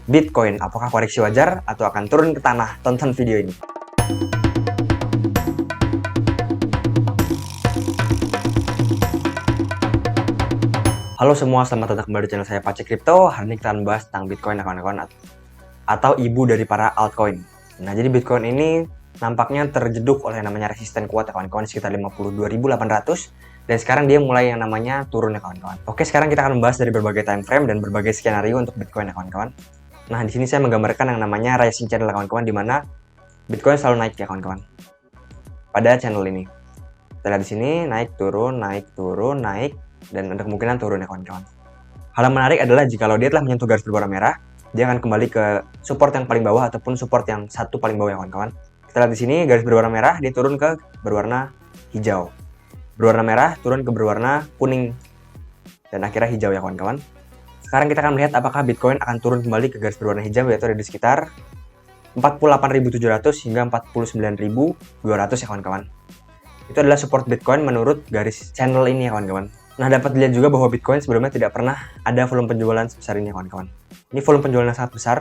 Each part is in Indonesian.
Bitcoin. Apakah koreksi wajar atau akan turun ke tanah? Tonton video ini. Halo semua, selamat datang kembali di channel saya Pace Crypto. Hari ini kita akan membahas tentang Bitcoin kawan-kawan, atau ibu dari para altcoin. Nah, jadi Bitcoin ini nampaknya terjeduk oleh namanya resisten kuat ya kawan-kawan, sekitar 52.800, dan sekarang dia mulai yang namanya turun ya kawan-kawan. Oke, sekarang kita akan membahas dari berbagai time frame dan berbagai skenario untuk Bitcoin ya kawan-kawan. Nah, di sini saya menggambarkan yang namanya rising channel kawan-kawan, di mana Bitcoin selalu naik ya kawan-kawan pada channel ini. Kita lihat di sini naik turun, naik, dan ada kemungkinan turun ya kawan-kawan. Hal yang menarik adalah jikalau dia telah menyentuh garis berwarna merah, dia akan kembali ke support yang paling bawah ataupun support yang satu paling bawah ya kawan-kawan. Kita lihat di sini garis berwarna merah, dia turun ke berwarna hijau. Berwarna merah turun ke berwarna kuning dan akhirnya hijau ya kawan-kawan. Sekarang kita akan melihat apakah Bitcoin akan turun kembali ke garis berwarna hijau, yaitu ada di sekitar 48.700 hingga 49.200 ya kawan-kawan. Itu adalah support Bitcoin menurut garis channel ini ya kawan-kawan. Nah, dapat dilihat juga bahwa Bitcoin sebelumnya tidak pernah ada volume penjualan sebesar ini ya kawan-kawan. Ini volume penjualan yang sangat besar,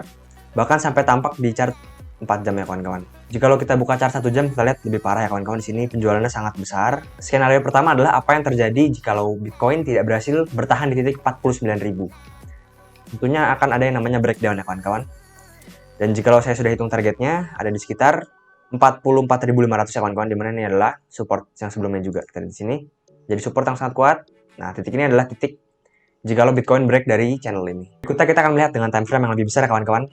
bahkan sampai tampak di chart 4 jam ya kawan-kawan. Jika kita buka chart 1 jam, kita lihat lebih parah ya kawan-kawan. Di sini penjualannya sangat besar. Skenario pertama adalah apa yang terjadi jikalau Bitcoin tidak berhasil bertahan di titik 49.000. Tentunya akan ada yang namanya breakdown ya kawan-kawan. Dan jikalau saya sudah hitung targetnya, ada di sekitar 44.500 ya kawan-kawan, dimana ini adalah support yang sebelumnya juga. Kita lihat di sini. Jadi support yang sangat kuat. Nah, titik ini adalah titik jikalau Bitcoin break dari channel ini. Berikutnya kita akan melihat dengan time frame yang lebih besar ya kawan-kawan.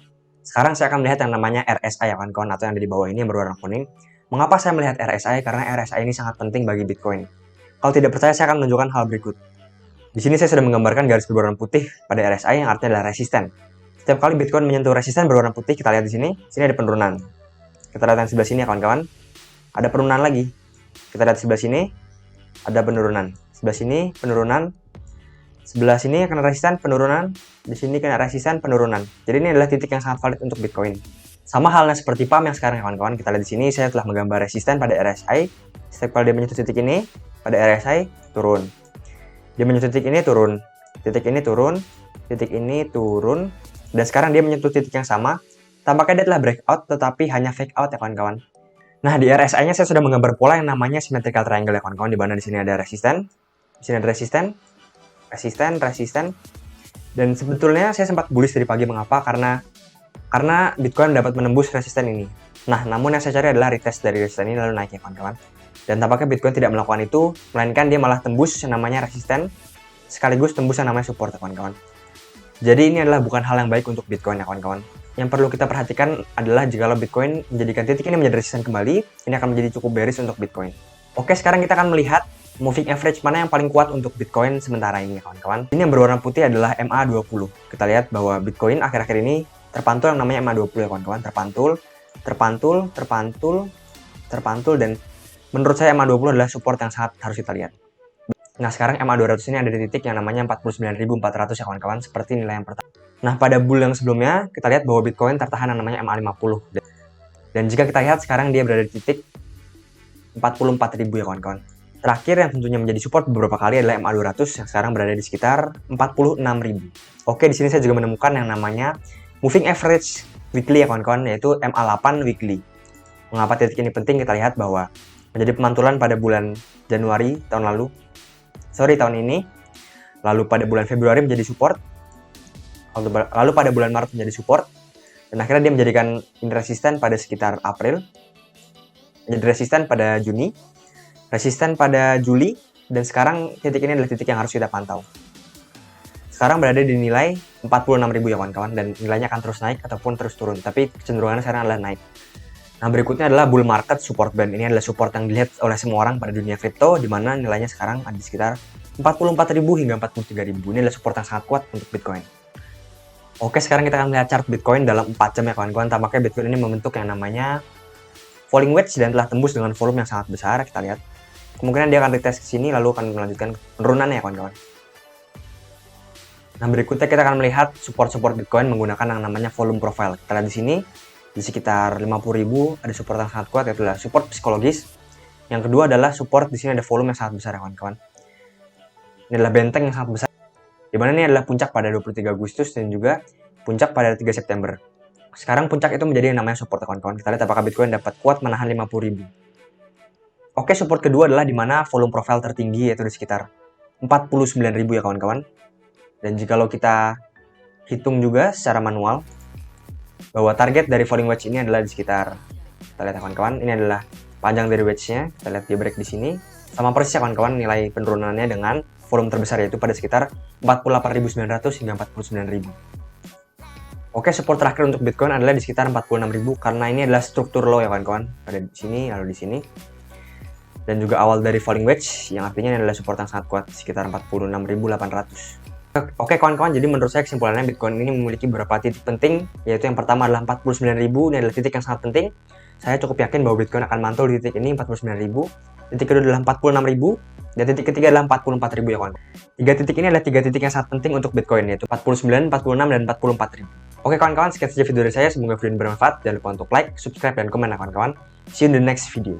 Sekarang saya akan melihat yang namanya RSI ya kawan-kawan, atau yang ada di bawah ini yang berwarna kuning. Mengapa saya melihat RSI? Karena RSI ini sangat penting bagi Bitcoin. Kalau tidak percaya, saya akan menunjukkan hal berikut. Di sini saya sudah menggambarkan garis berwarna putih pada RSI yang artinya adalah resisten. Setiap kali Bitcoin menyentuh resisten berwarna putih, kita lihat di sini ada penurunan. Kita lihat yang sebelah sini ya kawan-kawan, ada penurunan lagi. Kita lihat sebelah sini, ada penurunan. Sebelah sini penurunan. Sebelah sini kena resisten penurunan. Di sini kena resisten penurunan. Jadi ini adalah titik yang sangat valid untuk Bitcoin. Sama halnya seperti pump yang sekarang ya kawan-kawan. Kita lihat di sini saya telah menggambar resisten pada RSI. Setiap kali dia menyentuh titik ini pada RSI turun. Dia menyentuh titik ini turun, titik ini turun, titik ini turun, dan sekarang dia menyentuh titik yang sama. Tampaknya dia telah breakout, tetapi hanya fake out ya kawan-kawan. Nah, di RSI-nya saya sudah menggambar pola yang namanya symmetrical triangle ya kawan-kawan, di mana di sini ada resisten, di sini ada resisten, resisten, dan sebetulnya saya sempat bullish dari pagi. Mengapa? Karena Bitcoin dapat menembus resisten ini. Nah, namun yang saya cari adalah retest dari resisten ini lalu naik ya kawan-kawan. Dan tampaknya Bitcoin tidak melakukan itu, melainkan dia malah tembus yang namanya resisten, sekaligus tembus yang namanya support ya kawan-kawan. Jadi ini adalah bukan hal yang baik untuk Bitcoin ya kawan-kawan. Yang perlu kita perhatikan adalah jikalau Bitcoin menjadikan titik ini menjadi resisten kembali, ini akan menjadi cukup bearish untuk Bitcoin. Oke, sekarang kita akan melihat moving average mana yang paling kuat untuk Bitcoin sementara ini ya kawan-kawan. Ini yang berwarna putih adalah MA20. Kita lihat bahwa Bitcoin akhir-akhir ini terpantul yang namanya MA20 ya kawan-kawan. Terpantul, dan menurut saya MA20 adalah support yang sangat harus kita lihat. Nah, sekarang MA200 ini ada di titik yang namanya 49.400 ya kawan-kawan, seperti nilai yang pertama. Nah, pada bull yang sebelumnya, kita lihat bahwa Bitcoin tertahan yang namanya MA50. Dan jika kita lihat sekarang dia berada di titik 44.000 ya kawan-kawan. Terakhir yang tentunya menjadi support beberapa kali adalah MA200 yang sekarang berada di sekitar 46.000. Oke, di sini saya juga menemukan yang namanya moving average weekly ya kawan-kawan, yaitu MA8 weekly. Mengapa titik ini penting? Kita lihat bahwa menjadi pemantulan pada bulan Januari tahun ini, lalu pada bulan Februari menjadi support, lalu pada bulan Maret menjadi support, dan akhirnya dia menjadikan resisten pada sekitar April, menjadi resisten pada Juni, resisten pada Juli, dan sekarang titik ini adalah titik yang harus kita pantau. Sekarang berada di nilai 46.000 ya kawan-kawan, dan nilainya akan terus naik ataupun terus turun, tapi kecenderungannya sekarang adalah naik. Nah, berikutnya adalah bull market support band. Ini adalah support yang dilihat oleh semua orang pada dunia kripto, di mana nilainya sekarang ada di sekitar 44.000 hingga 43.000. Ini adalah support yang sangat kuat untuk Bitcoin. Oke, sekarang kita akan melihat chart Bitcoin dalam 4 jam ya kawan-kawan. Tampaknya Bitcoin ini membentuk yang namanya falling wedge dan telah tembus dengan volume yang sangat besar. Kita lihat. Kemungkinan dia akan retest ke sini lalu akan melanjutkan penurunannya ya kawan-kawan. Nah, berikutnya kita akan melihat support-support Bitcoin menggunakan yang namanya volume profile. Kita lihat di sini. Di sekitar 50.000 ada support yang sangat kuat, yaitu adalah support psikologis. Yang kedua adalah support di sini ada volume yang sangat besar ya kawan-kawan. Ini adalah benteng yang sangat besar. Di mana ini adalah puncak pada 23 Agustus dan juga puncak pada 3 September. Sekarang puncak itu menjadi yang namanya support kawan-kawan. Kita lihat apakah Bitcoin dapat kuat menahan 50.000. Oke, support kedua adalah di mana volume profile tertinggi, yaitu di sekitar 49.000 ya kawan-kawan. Dan jika kita hitung juga secara manual, bahwa target dari falling wedge ini adalah di sekitar, kita lihat kawan-kawan, ini adalah panjang dari wedge-nya. Kita lihat dia break di sini. Sama persis ya kawan-kawan nilai penurunannya dengan volume terbesar, yaitu pada sekitar 48.900 hingga 49.000. Oke, support terakhir untuk Bitcoin adalah di sekitar 46.000 karena ini adalah struktur low ya kawan-kawan. Ada di sini, lalu di sini. Dan juga awal dari falling wedge yang artinya ini adalah support yang sangat kuat sekitar 46.800. Oke kawan-kawan, jadi menurut saya kesimpulannya Bitcoin ini memiliki beberapa titik penting, yaitu yang pertama adalah 49.000, ini adalah titik yang sangat penting. Saya cukup yakin bahwa Bitcoin akan mantul di titik ini 49.000. Titik kedua adalah 46.000 dan titik ketiga adalah 44.000 ya kawan. Tiga titik ini adalah tiga titik yang sangat penting untuk Bitcoin, yaitu 49, 46 dan 44.000. Oke kawan-kawan, sekian saja video dari saya, semoga video ini bermanfaat. Jangan lupa untuk like, subscribe dan komen ya kawan-kawan. See you in the next video.